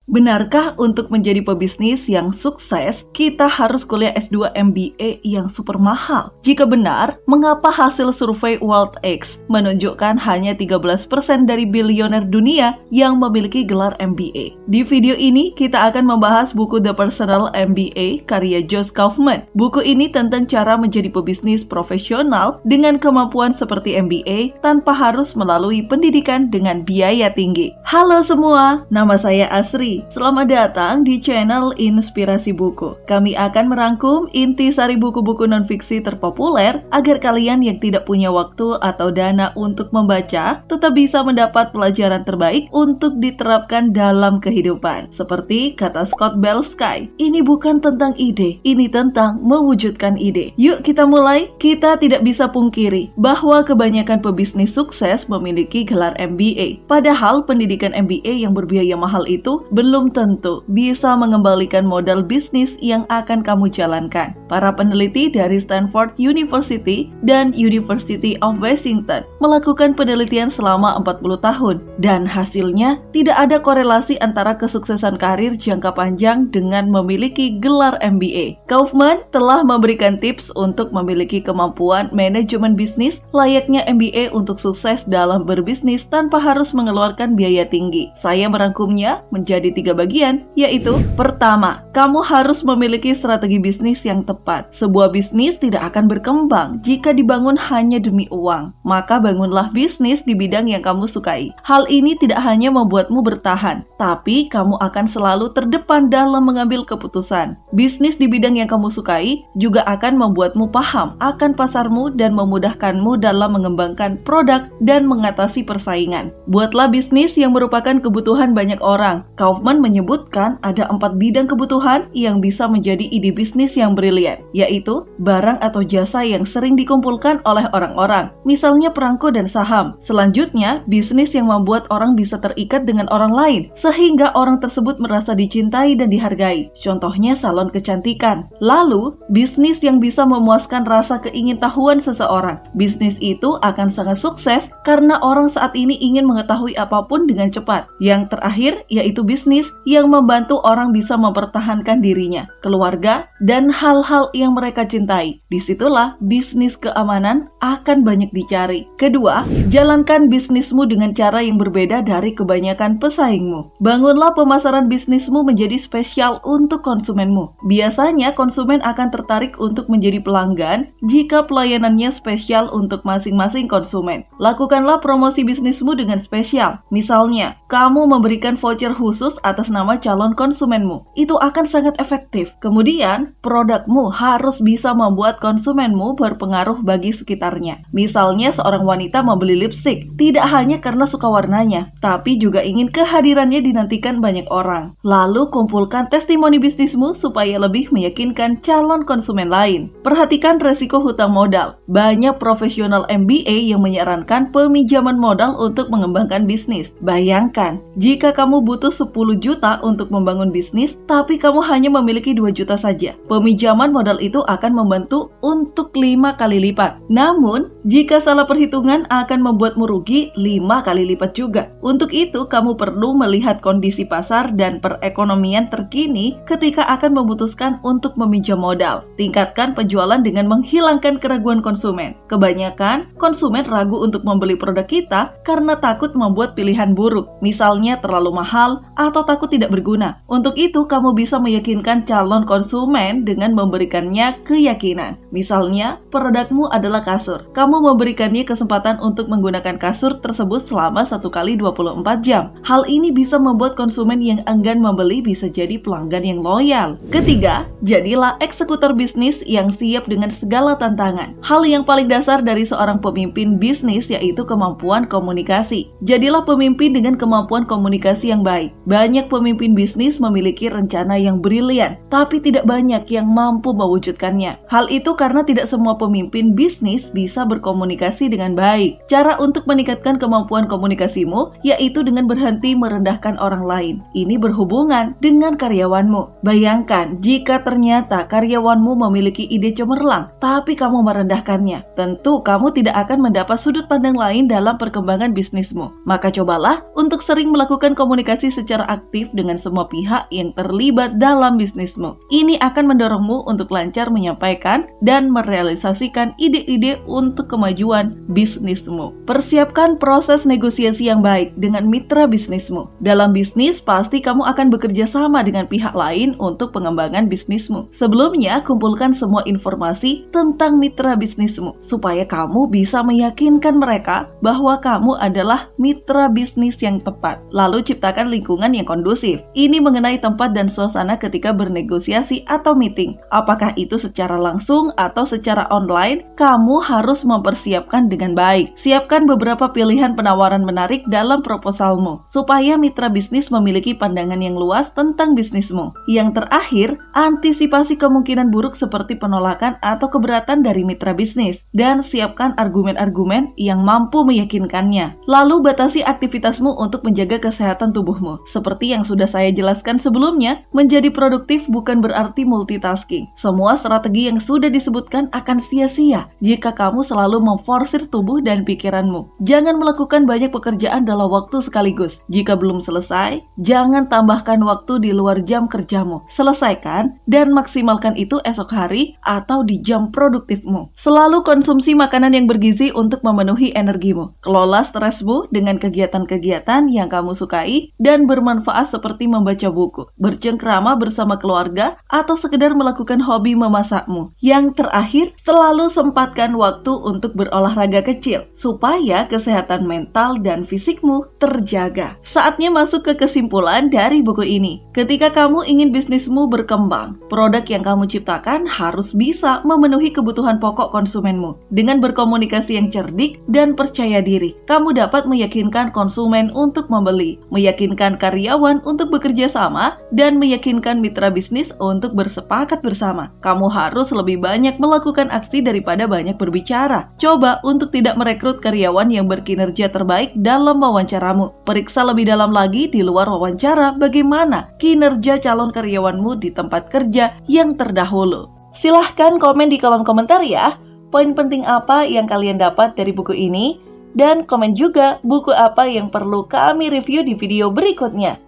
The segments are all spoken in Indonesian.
Benarkah untuk menjadi pebisnis yang sukses, kita harus kuliah S2 MBA yang super mahal? Jika benar, mengapa hasil survei WorldX menunjukkan hanya 13% dari bilioner dunia yang memiliki gelar MBA? Di video ini, kita akan membahas buku The Personal MBA karya Josh Kaufman. Buku ini tentang cara menjadi pebisnis profesional dengan kemampuan seperti MBA tanpa harus melalui pendidikan dengan biaya tinggi. Halo semua, nama saya Asri. Selamat datang di channel Inspirasi Buku. Kami akan merangkum intisari buku-buku non-fiksi terpopuler agar kalian yang tidak punya waktu atau dana untuk membaca tetap bisa mendapat pelajaran terbaik untuk diterapkan dalam kehidupan. Seperti kata Scott Belsky, ini bukan tentang ide, ini tentang mewujudkan ide. Yuk kita mulai. Kita tidak bisa pungkiri bahwa kebanyakan pebisnis sukses memiliki gelar MBA. Padahal pendidikan MBA yang berbiaya mahal itu belum tentu bisa mengembalikan modal bisnis yang akan kamu jalankan. Para peneliti dari Stanford University dan University of Washington melakukan penelitian selama 40 tahun dan hasilnya tidak ada korelasi antara kesuksesan karir jangka panjang dengan memiliki gelar MBA. Kaufman telah memberikan tips untuk memiliki kemampuan manajemen bisnis layaknya MBA untuk sukses dalam berbisnis tanpa harus mengeluarkan biaya tinggi. Saya merangkumnya menjadi 3 bagian, yaitu pertama, kamu harus memiliki strategi bisnis yang tepat. Sebuah bisnis tidak akan berkembang jika dibangun hanya demi uang. Maka bangunlah bisnis di bidang yang kamu sukai. Hal ini tidak hanya membuatmu bertahan, tapi kamu akan selalu terdepan dalam mengambil keputusan. Bisnis di bidang yang kamu sukai juga akan membuatmu paham akan pasarmu dan memudahkanmu dalam mengembangkan produk dan mengatasi persaingan. Buatlah bisnis yang merupakan kebutuhan banyak orang. Kaufman menyebutkan ada 4 bidang kebutuhan yang bisa menjadi ide bisnis yang brilian, yaitu barang atau jasa yang sering dikumpulkan oleh orang-orang, misalnya perangko dan saham. Selanjutnya, bisnis yang membuat orang bisa terikat dengan orang lain, sehingga orang tersebut merasa dicintai dan dihargai. Contohnya salon kecantikan. Lalu, bisnis yang bisa memuaskan rasa keingintahuan seseorang. Bisnis itu akan sangat sukses karena orang saat ini ingin mengetahui apapun dengan cepat. Yang terakhir, yaitu bisnis yang membantu orang bisa mempertahankan dirinya, keluarga, dan hal-hal yang mereka cintai. Disitulah bisnis keamanan akan banyak dicari. Kedua, jalankan bisnismu dengan cara yang berbeda dari kebanyakan pesaingmu. Bangunlah pemasaran bisnismu menjadi spesial untuk konsumenmu. Biasanya konsumen akan tertarik untuk menjadi pelanggan jika pelayanannya spesial untuk masing-masing konsumen. Lakukanlah promosi bisnismu dengan spesial. Misalnya, kamu memberikan voucher khusus atas nama calon konsumenmu. Itu akan sangat efektif. Kemudian, produkmu harus bisa membuat konsumenmu berpengaruh bagi sekitarnya. Misalnya, seorang wanita membeli lipstik tidak hanya karena suka warnanya, tapi juga ingin kehadirannya dinantikan banyak orang. Lalu, kumpulkan testimoni bisnismu supaya lebih meyakinkan calon konsumen lain. Perhatikan resiko hutang modal. Banyak profesional MBA yang menyarankan peminjaman modal untuk mengembangkan bisnis. Bayangkan, jika kamu butuh 10 juta untuk membangun bisnis, tapi kamu hanya memiliki 2 juta saja. Peminjaman modal itu akan membantu untuk 5 kali lipat. Namun, jika salah perhitungan akan membuatmu rugi 5 kali lipat juga. Untuk itu, kamu perlu melihat kondisi pasar dan perekonomian terkini ketika akan memutuskan untuk meminjam modal. Tingkatkan penjualan dengan menghilangkan keraguan konsumen. Kebanyakan konsumen ragu untuk membeli produk kita karena takut membuat pilihan buruk. Misalnya terlalu mahal atau takut tidak berguna. Untuk itu, kamu bisa meyakinkan calon konsumen dengan memberikannya keyakinan. Misalnya, produkmu adalah kasur. Kamu memberikannya kesempatan untuk menggunakan kasur tersebut selama 1 kali 24 jam. Hal ini bisa membuat konsumen yang enggan membeli bisa jadi pelanggan yang loyal. Ketiga, jadilah eksekutor bisnis yang siap dengan segala tantangan. Hal yang paling dasar dari seorang pemimpin bisnis yaitu kemampuan komunikasi. Jadilah pemimpin dengan kemampuan komunikasi yang baik. Banyak pemimpin bisnis memiliki rencana yang brilian, tapi tidak banyak yang mampu mampu mewujudkannya. Hal itu karena tidak semua pemimpin bisnis bisa berkomunikasi dengan baik. Cara untuk meningkatkan kemampuan komunikasimu yaitu dengan berhenti merendahkan orang lain. Ini berhubungan dengan karyawanmu. Bayangkan jika ternyata karyawanmu memiliki ide cemerlang, tapi kamu merendahkannya. Tentu kamu tidak akan mendapat sudut pandang lain dalam perkembangan bisnismu. Maka cobalah untuk sering melakukan komunikasi secara aktif dengan semua pihak yang terlibat dalam bisnismu. Ini akan mendorongmu untuk lancar menyampaikan dan merealisasikan ide-ide untuk kemajuan bisnismu. Persiapkan proses negosiasi yang baik dengan mitra bisnismu. Dalam bisnis, pasti kamu akan bekerja sama dengan pihak lain untuk pengembangan bisnismu. Sebelumnya, kumpulkan semua informasi tentang mitra bisnismu supaya kamu bisa meyakinkan mereka bahwa kamu adalah mitra bisnis yang tepat. Lalu ciptakan lingkungan yang kondusif. Ini mengenai tempat dan suasana ketika bernegosiasi atau meeting. Apakah itu secara langsung atau secara online, kamu harus mempersiapkan dengan baik. Siapkan beberapa pilihan penawaran menarik dalam proposalmu, supaya mitra bisnis memiliki pandangan yang luas tentang bisnismu. Yang terakhir, antisipasi kemungkinan buruk seperti penolakan atau keberatan dari mitra bisnis, dan siapkan argumen-argumen yang mampu meyakinkannya. Lalu batasi aktivitasmu untuk menjaga kesehatan tubuhmu. Seperti yang sudah saya jelaskan sebelumnya, menjadi produktif bukan berarti multitasking. Semua strategi yang sudah disebutkan akan sia-sia jika kamu selalu memforsir tubuh dan pikiranmu. Jangan melakukan banyak pekerjaan dalam waktu sekaligus. Jika belum selesai, jangan tambahkan waktu di luar jam kerjamu. Selesaikan dan maksimalkan itu esok hari atau di jam produktifmu. Selalu konsumsi makanan yang bergizi untuk memenuhi energimu. Kelola stresmu dengan kegiatan-kegiatan yang kamu sukai dan bermanfaat seperti membaca buku, bercengkrama bersama keluarga, atau sekedar melakukan hobi memasakmu. Yang terakhir, selalu sempatkan waktu untuk berolahraga kecil supaya kesehatan mental dan fisikmu terjaga. Saatnya masuk ke kesimpulan dari buku ini. Ketika kamu ingin bisnismu berkembang, produk yang kamu ciptakan harus bisa memenuhi kebutuhan pokok konsumenmu. Dengan berkomunikasi yang cerdik dan percaya diri, kamu dapat meyakinkan konsumen untuk membeli, meyakinkan karyawan untuk bekerja sama, dan meyakinkan mitra bisnis untuk bersepakat bersama. Kamu harus lebih banyak melakukan aksi daripada banyak berbicara. Coba untuk tidak merekrut karyawan yang berkinerja terbaik dalam wawancaramu. Periksa lebih dalam lagi di luar wawancara bagaimana kinerja calon karyawanmu di tempat kerja yang terdahulu. Silahkan komen di kolom komentar ya, poin penting apa yang kalian dapat dari buku ini, dan komen juga buku apa yang perlu kami review di video berikutnya.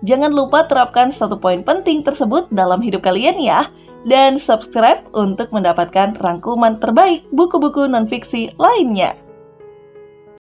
Jangan lupa terapkan satu poin penting tersebut dalam hidup kalian ya, dan subscribe untuk mendapatkan rangkuman terbaik buku-buku non-fiksi lainnya.